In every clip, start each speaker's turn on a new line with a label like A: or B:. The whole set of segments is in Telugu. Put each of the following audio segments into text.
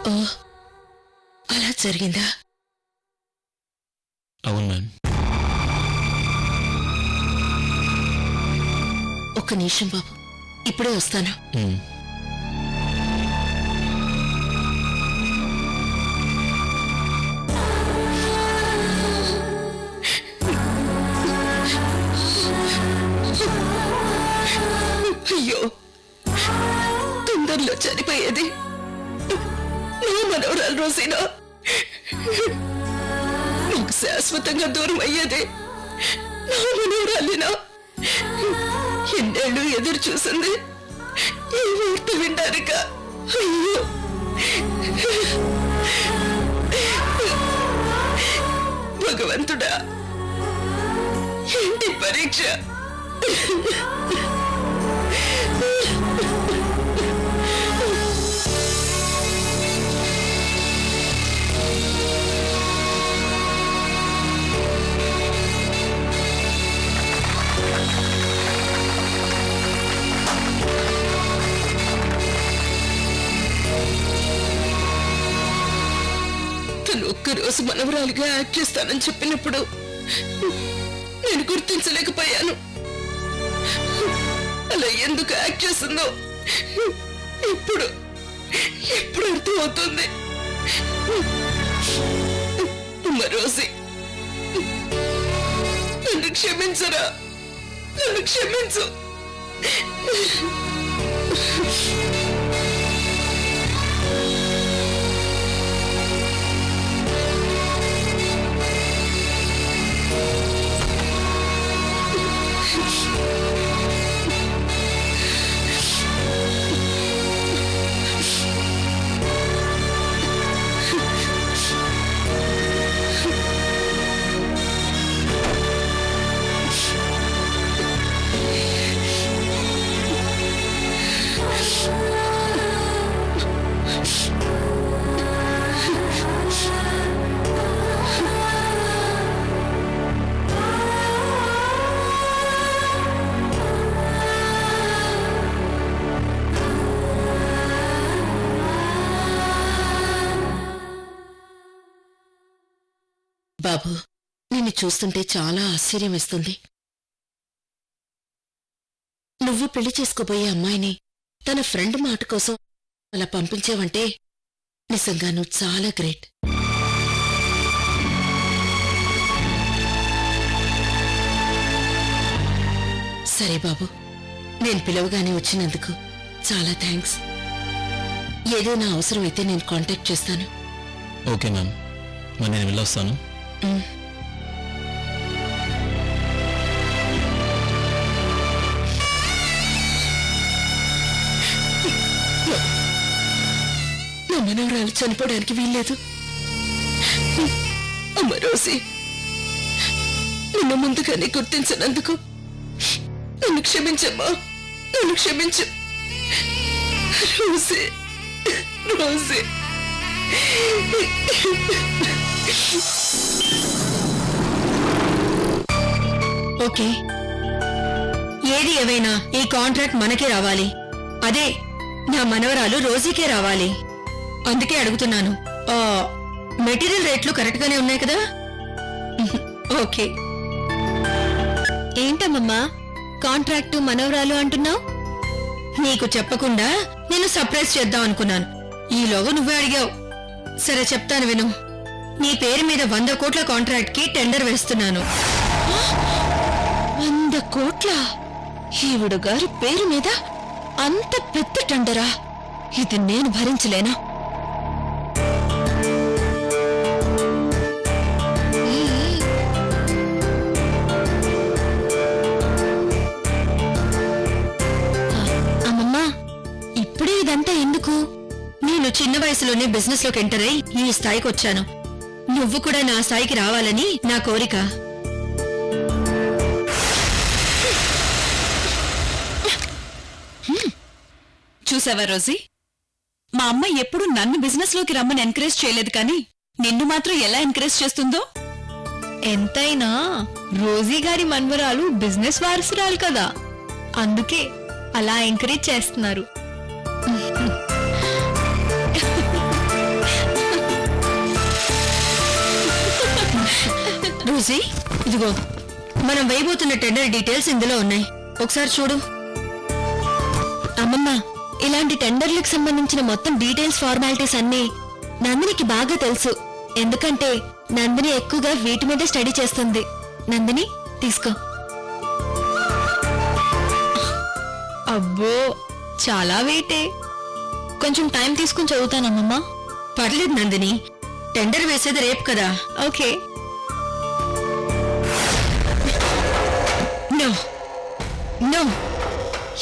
A: ఓ అలా జరిగిందా?
B: అవును మ్యామ్.
A: ఒక్క నిమిషం బాబు, ఇప్పుడే వస్తాను. అయ్యో, తొందరలో చనిపోయేది నా మనవరాలు రోజీనా. నీకు శాశ్వతంగా దూరం అయ్యేదే నా మనవరాలినా. ఎన్నేళ్ళు ఎదురు చూసింది ఈ వార్త వింటారుక. అయ్యో, భగవంతుడా, ఏంటి పరీక్ష? తను ఒక్కరోజు మనవరాలిగా యాక్ట్ చేస్తానని చెప్పినప్పుడు నేను గుర్తించలేకపోయాను. అలా ఎందుకు యాక్ట్ చేస్తుందో ఇప్పుడు అర్థమవుతుంది. రోజీ, నన్ను క్షమించరా, నన్ను క్షమించు. బాబు, నిన్ను చూస్తుంటే చాలా ఆశ్చర్యం వేస్తుంది. నువ్వు పెళ్లి చేసుకోబోయే అమ్మాయిని తన ఫ్రెండ్ మాట కోసం అలా పంపించావంటే నిజంగా నువ్వు చాలా గ్రేట్. సరే బాబు, నేను పిలవగానే వచ్చినందుకు చాలా థ్యాంక్స్. ఏదైనా అవసరమైతే నేను కాంటాక్ట్ చేస్తాను.
B: ఓకే మ్యామ్, మరి నేను వెళ్ళొస్తాను.
A: నా మనవరాలు చనిపోవడానికి వీల్లేదు. అమ్మ రోజీ, నిన్ను ముందుగానే గుర్తించినందుకు నన్ను క్షమించమ్మా, నన్ను క్షమించు. Rosie, Rosie.
C: ఓకే, ఏది ఏవైనా ఈ కాంట్రాక్ట్ మనకే రావాలి. అదే నా మనవరాలు రోజీకే రావాలి. అందుకే అడుగుతున్నాను, మెటీరియల్ రేట్లు కరెక్ట్ గానే ఉన్నాయి కదా? ఓకే. ఏంటమ్మమ్మా కాంట్రాక్టు మనవరాలు అంటున్నావు? నీకు చెప్పకుండా నేను సర్ప్రైజ్ చేద్దాం అనుకున్నాను. ఈలోగా నువ్వే అడిగావు. సరే చెప్తాను విను. నీ పేరు మీద 100 కోట్ల కాంట్రాక్ట్ కి టెండర్ వేస్తున్నాను.
A: 100 కోట్ల? ఈవిడ గారి పేరు మీద అంత పెద్ద టెండరా? ఇది నేను భరించలేనా?
C: అమ్మమ్మా, ఇప్పుడే ఇదంతా ఎందుకు? నేను చిన్న వయసులోనే బిజినెస్ లోకి ఎంటర్ అయి ఈ స్థాయికి వచ్చాను. నువ్వు కూడా నా స్థాయికి రావాలని నా కోరిక.
D: చూసావా రోజీ, మా అమ్మ ఎప్పుడు నన్ను బిజినెస్ లోకి రమ్మని ఎంకరేజ్ చేయలేదు, కానీ నిన్ను మాత్రం ఎలా ఎంకరేజ్ చేస్తుందో.
C: ఎంతైనా రోజీ గారి మన్మరాలు బిజినెస్ వారసురాలు కదా, అందుకే అలా ఎంకరేజ్ చేస్తున్నారు. రోజీ, ఇదిగో మనం వేయబోతున్న టెండర్ డీటెయిల్స్ ఇందులో ఉన్నాయి. ఒకసారి చూడు. అమ్మమ్మ, ఇలాంటి టెండర్లకు సంబంధించిన మొత్తం డీటెయిల్స్ ఫార్మాలిటీస్ అన్నీ నందినికి బాగా తెలుసు. ఎందుకంటే నందిని ఎక్కువగా వీటి మీద స్టడీ చేస్తుంది. నందిని తీసుకో. అబ్బో, చాలా వెయిటే. కొంచెం టైం తీసుకుని చదువుతానమ్మమ్మ. పర్లేదు నందిని, టెండర్ వేసేది రేపు కదా. ఓకే. నో నో,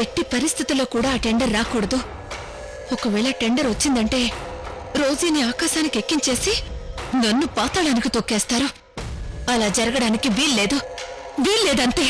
C: ఎట్టి పరిస్థితుల్లో కూడా ఆ టెండర్ రాకూడదు. ఒకవేళ టెండర్ వచ్చిందంటే రోజీని ఆకాశానికి ఎక్కించేసి నన్ను పాతాళానికి తొక్కేస్తారు. అలా జరగడానికి వీల్లేదంతే.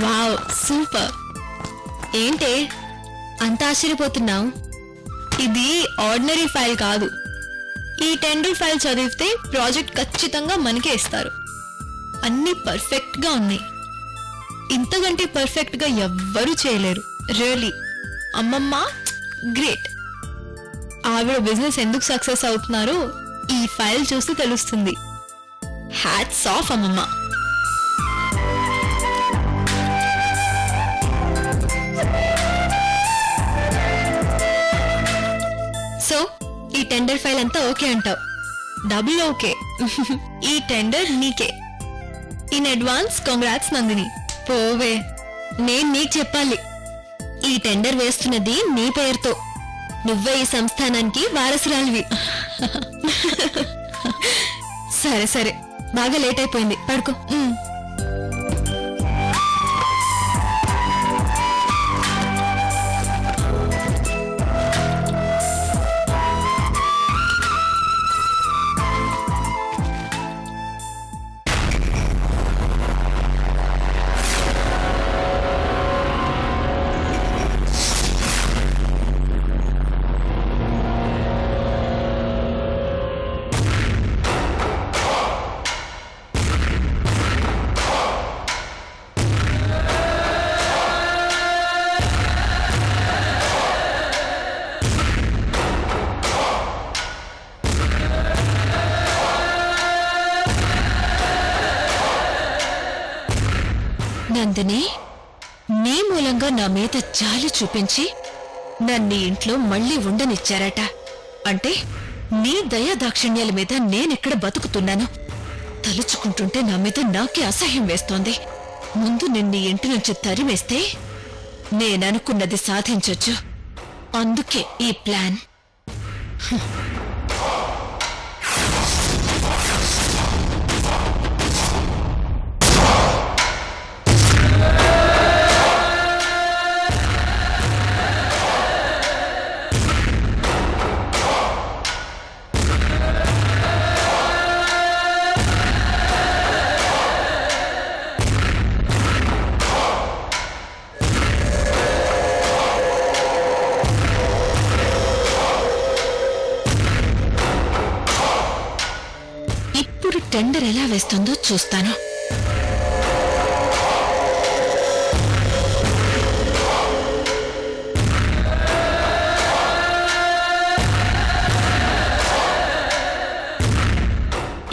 C: Wow, super. ఏంటే అంత ఆశ్చర్యపోతున్నావు? ఇది ఆర్డినరీ ఫైల్ కాదు. ఈ టెండర్ ఫైల్ చదివితే ప్రాజెక్ట్ ఖచ్చితంగా మనకే ఇస్తారు. అన్నీ పర్ఫెక్ట్ గా ఉన్నాయి. ఇంతకంటే పర్ఫెక్ట్ గా ఎవ్వరూ చేయలేరు. రియలీ అమ్మమ్మ గ్రేట్. ఆవిడ బిజినెస్ ఎందుకు సక్సెస్ అవుతున్నారో ఈ ఫైల్ చూస్తే తెలుస్తుంది. హ్యాట్స్ ఆఫ్ అమ్మమ్మ. సో ఈ టెండర్ ఫైల్ అంతా ఓకే అంటావు? Double okay. ఈ టెండర్ నీకే. In advance congrats Nandini. పోవే, నేను నీకు చెప్పాలి. ఈ టెండర్ వేస్తున్నది నీ పేరుతో. నువ్వే ఈ సంస్థానానికి వారసురాలివి. సరే సరే, బాగా లేట్ అయిపోయింది, పడుకో. నందిని, నీ మూలంగా నా మీద జాలి చూపించి నన్ను ఇంట్లో మళ్ళీ ఉండనిచ్చారట. అంటే నీ దయా దాక్షిణ్యాల మీద నేనెక్కడ బతుకుతున్నాను? తలుచుకుంటుంటే నా మీద నాకే అసహ్యం వేస్తోంది. ముందు నిన్ను ఇంటి నుంచి తరిమేస్తే నేననుకున్నది సాధించొచ్చు. అందుకే ఈ ప్లాన్. టెండర్ ఎలా వేస్తుందో చూస్తాను.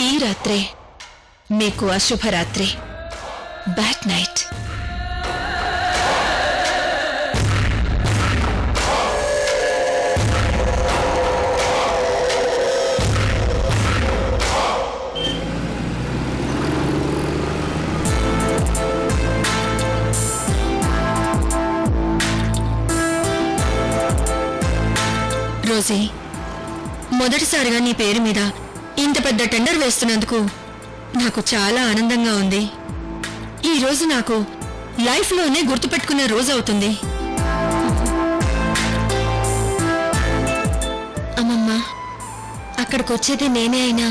C: ఈ రాత్రే మీకు అశుభరాత్రి. Bad night. రోజీ, మొదటిసారిగా నీ పేరు మీద ఇంత పెద్ద టెండర్ వేస్తున్నందుకు నాకు చాలా ఆనందంగా ఉంది. ఈ రోజు నాకు లైఫ్లోనే గుర్తుపెట్టుకునే రోజు అవుతుంది. అమ్మమ్మ, అక్కడికొచ్చేది నేనే అయినా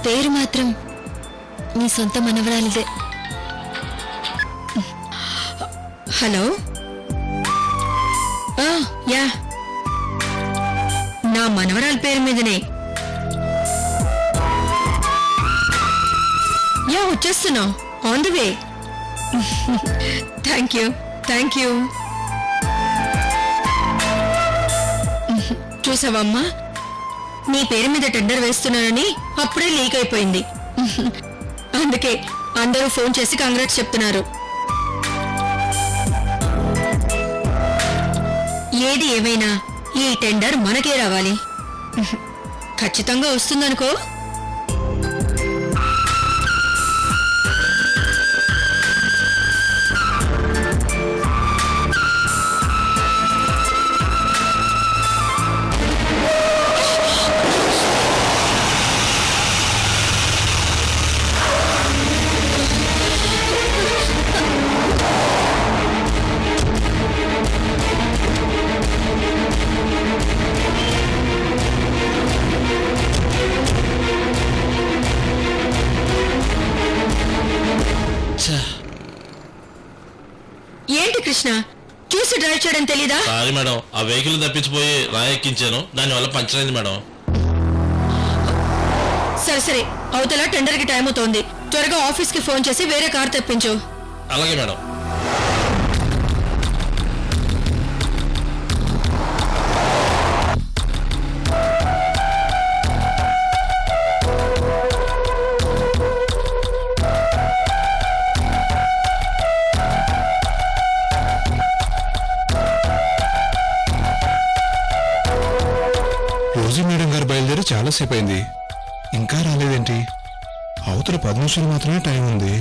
C: పేరు మాత్రం నీ సొంత మనవరాలిదే. హలో. యా, నా మనవరాలి పేరు మీదనే. యా, వచ్చేస్తున్నా. On the way. Thank you. చూసావమ్మా, నీ పేరు మీద టెండర్ వేస్తున్నానని అప్పుడే లీక్ అయిపోయింది. అందుకే అందరూ ఫోన్ చేసి కంగ్రాట్స్ చెప్తున్నారు. ఏది ఏమైనా ఈ టెండర్ మనకే రావాలి. ఖచ్చితంగా వస్తుందనుకో. ఏంటి కృష్ణ, చూసి డ్రైవ్ చేయడం తెలీదా?
E: సారీ మేడం, ఆ వెహికల్ తప్పించిపోయి రాయి ఎక్కించాను, దానివల్ల పంచర్ అయింది మేడం.
C: సరే, అవతల టెండర్ కి టైం అవుతోంది. త్వరగా ఆఫీస్ కి ఫోన్ చేసి వేరే కార్ తెప్పించు.
E: అలాగే మేడం.
F: రోజీ మేడం గారు బయలుదేరి చాలాసేపు అయింది, ఇంకా రాలేదేంటి? అవతల 10 నిమిషాలు మాత్రమే టైం ఉంది.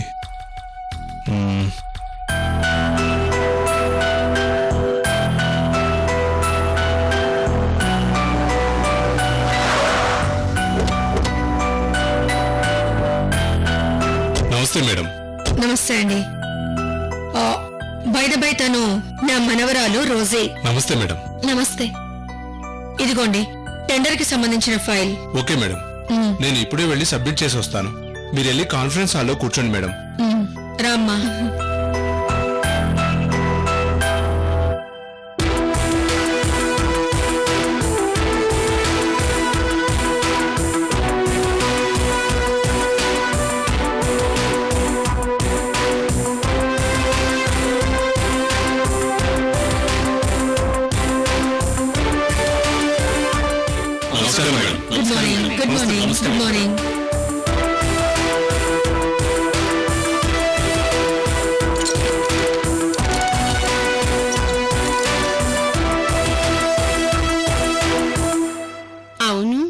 F: నమస్తే మేడం.
C: నమస్తే అండి. బై తను నా మనవరాలు రోజీ.
F: నమస్తే మేడం.
C: నమస్తే. ఇదిగోండి టెండర్ కి సంబంధించిన ఫైల్.
F: ఓకే మేడం, నేను ఇప్పుడే వెళ్ళి సబ్మిట్ చేసి వస్తాను. మీరు వెళ్ళి కాన్ఫరెన్స్ హాల్లో కూర్చోండి మేడం.
C: రామ్మా.
F: నమస్కారం మేడం.
C: Good morning.
G: అవును,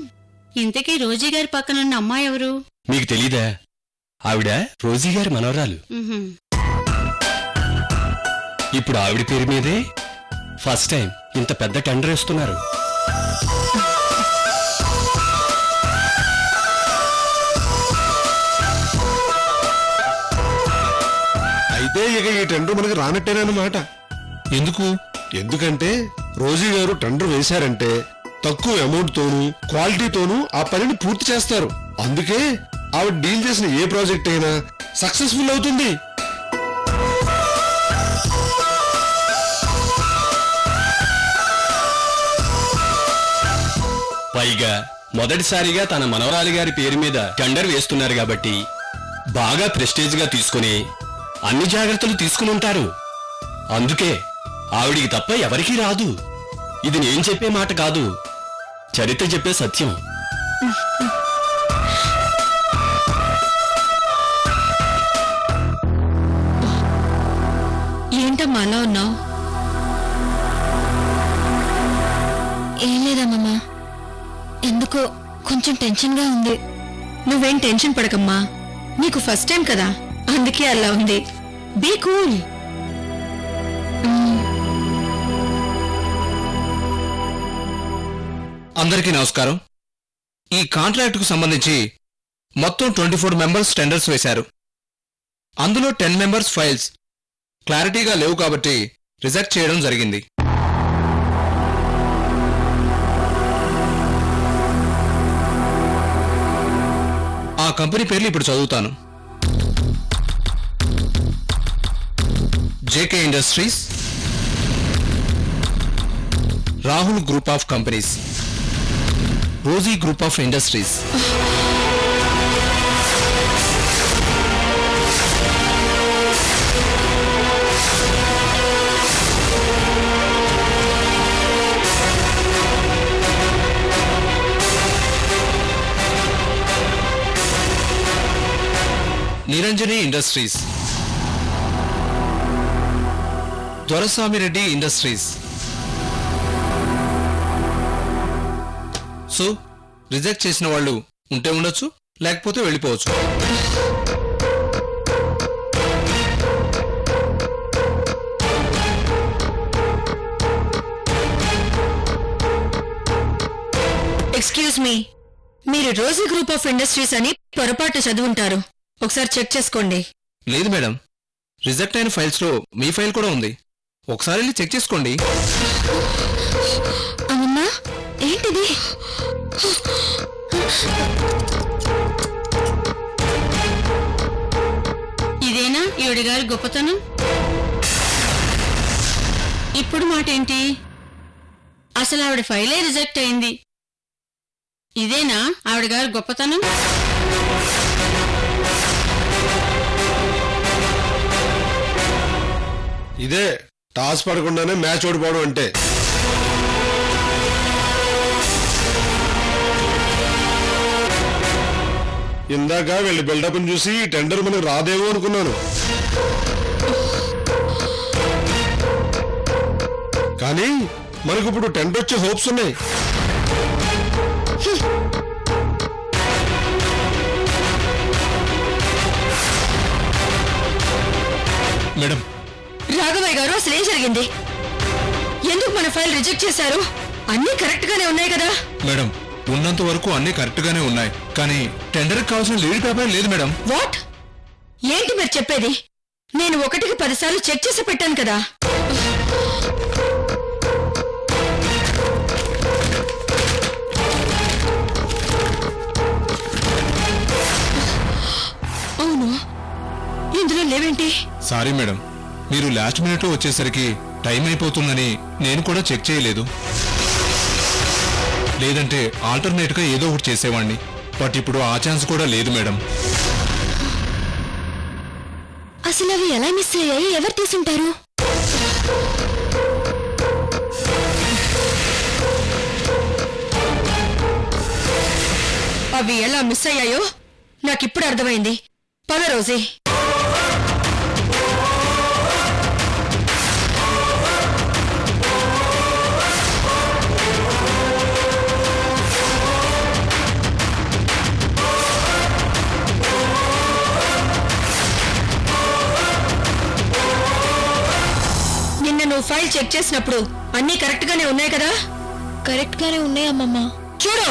G: ఇంతకీ రోజీ గారి పక్కనున్న అమ్మాయి ఎవరు?
H: మీకు తెలీదా? ఆవిడ రోజీ గారి మనవరాలు. ఇప్పుడు ఆవిడ పేరు మీదే ఫస్ట్ టైం ఇంత పెద్ద టెండర్ వేస్తున్నారు.
F: అయితే ఇక ఈ టెండర్ మనకి రానట్టేనమాట. ఎందుకంటే రోజీ గారు టెండర్ వేశారంటే తక్కువ అమౌంట్ తోనూ క్వాలిటీతోనూ ఆ పనిని పూర్తి చేస్తారు. అందుకే ఆవిడ డీల్ చేసిన ఏ ప్రాజెక్ట్ అయినా సక్సెస్ఫుల్ అవుతుంది.
H: పైగా మొదటిసారిగా తన మనవరాలి గారి పేరు మీద టెండర్ వేస్తున్నారు కాబట్టి బాగా ప్రెస్టేజ్ గా తీసుకుని అన్ని జాగ్రత్తలు తీసుకుని ఉంటారు. అందుకే ఆవిడికి తప్ప ఎవరికీ రాదు. ఇది నేను చెప్పే మాట కాదు, చరిత్ర చెప్పే సత్యం.
C: ఏంటమ్మా అలా ఉన్నావు? ఏం లేదమ్మా, ఎందుకో కొంచెం టెన్షన్ గా ఉంది. నువ్వేం టెన్షన్ పడకమ్మా, నీకు ఫస్ట్ టైం కదా, అందుకే అలా ఉంది. Be cool.
I: అందరికీ నమస్కారం. ఈ కాంట్రాక్టుకు సంబంధించి మొత్తం 24 మెంబర్స్ టెండర్స్ వేశారు. అందులో 10 మెంబర్స్ ఫైల్స్ క్లారిటీగా లేవు కాబట్టి రిజెక్ట్ చేయడం జరిగింది. ఆ కంపెనీ పేర్లు ఇప్పుడు చదువుతాను. JK industries, Rahul group of companies, Rosy group of industries, Niranjani industries, Doraswamireddy industries. So reject చేసిన వాళ్ళు ఉంటే ఉండొచ్చు, లేకపోతే వెళ్ళిపోవచ్చు.
C: ఎక్స్క్యూజ్ మీ, మీరు రోజీ గ్రూప్ ఆఫ్ ఇండస్ట్రీస్ అని పొరపాటు చదువుంటారు. ఒకసారి చెక్ చేసుకోండి.
I: లేదు మేడం, రిజెక్ట్ అయిన ఫైల్స్లో మీ ఫైల్ కూడా ఉంది. ఒకసారి వెళ్ళి చెక్ చేసుకోండి.
C: అవునా? ఏంటిది?
G: ఇదేనా ఈవిడ గారి గొప్పతనం? ఇప్పుడు మాట ఏంటి? అసలు ఆవిడ ఫైలే రిజెక్ట్ అయింది. ఇదేనా ఆవిడ గారి గొప్పతనం?
F: ఇదే టాస్ పడకుండానే మ్యాచ్ ఓడిపోవడం అంటే. ఇందాక వీళ్ళు బిల్డప్ని చూసి ఈ టెండర్ మనకు రాదేమో అనుకున్నాను, కానీ మనకు ఇప్పుడు టెండర్ వచ్చే హోప్స్ ఉన్నాయి.
I: మేడం,
C: రాఘవయ్య గారు, అసలు ఏం జరిగింది? ఎందుకు మన ఫైల్ రిజెక్ట్ చేశారు? అన్నీ కరెక్ట్ గానే ఉన్నాయి కదా?
I: మేడం, ఉన్నంత వరకు అన్ని కరెక్ట్ గానే ఉన్నాయి, కానీ టెండర్కి కావాల్సిన లీడ్ పేపర్ లేదు మేడం.
C: వాట్? ఏంటి మీరు చెప్పేది? నేను 1కి 10 సార్లు చెక్ చేసి పెట్టాను కదా. అవును, ఇందులో లేవేంటి?
I: సారీ మేడం, మీరు లాస్ట్ మినిట్లో వచ్చేసరికి టైం అయిపోతుందని నేను కూడా చెక్ చేయలేదు. లేదంటే ఆల్టర్నేట్గా ఏదో ఒకటి చేసేవాడిని. బట్ ఇప్పుడు ఆ ఛాన్స్ కూడా లేదు మేడం.
C: అసలు అవి ఎలా మిస్ అయ్యాయి? ఎవరు తీసుంటారు? అవి ఎలా మిస్ అయ్యాయో నాకిప్పుడు అర్థమైంది. పద రోజీ. నిన్న నువ్వు ఫైల్ చెక్ చేసినప్పుడు అన్నీ కరెక్ట్ గానే ఉన్నాయి కదా? కరెక్ట్ గానే ఉన్నాయి అమ్మమ్మ. చూడు,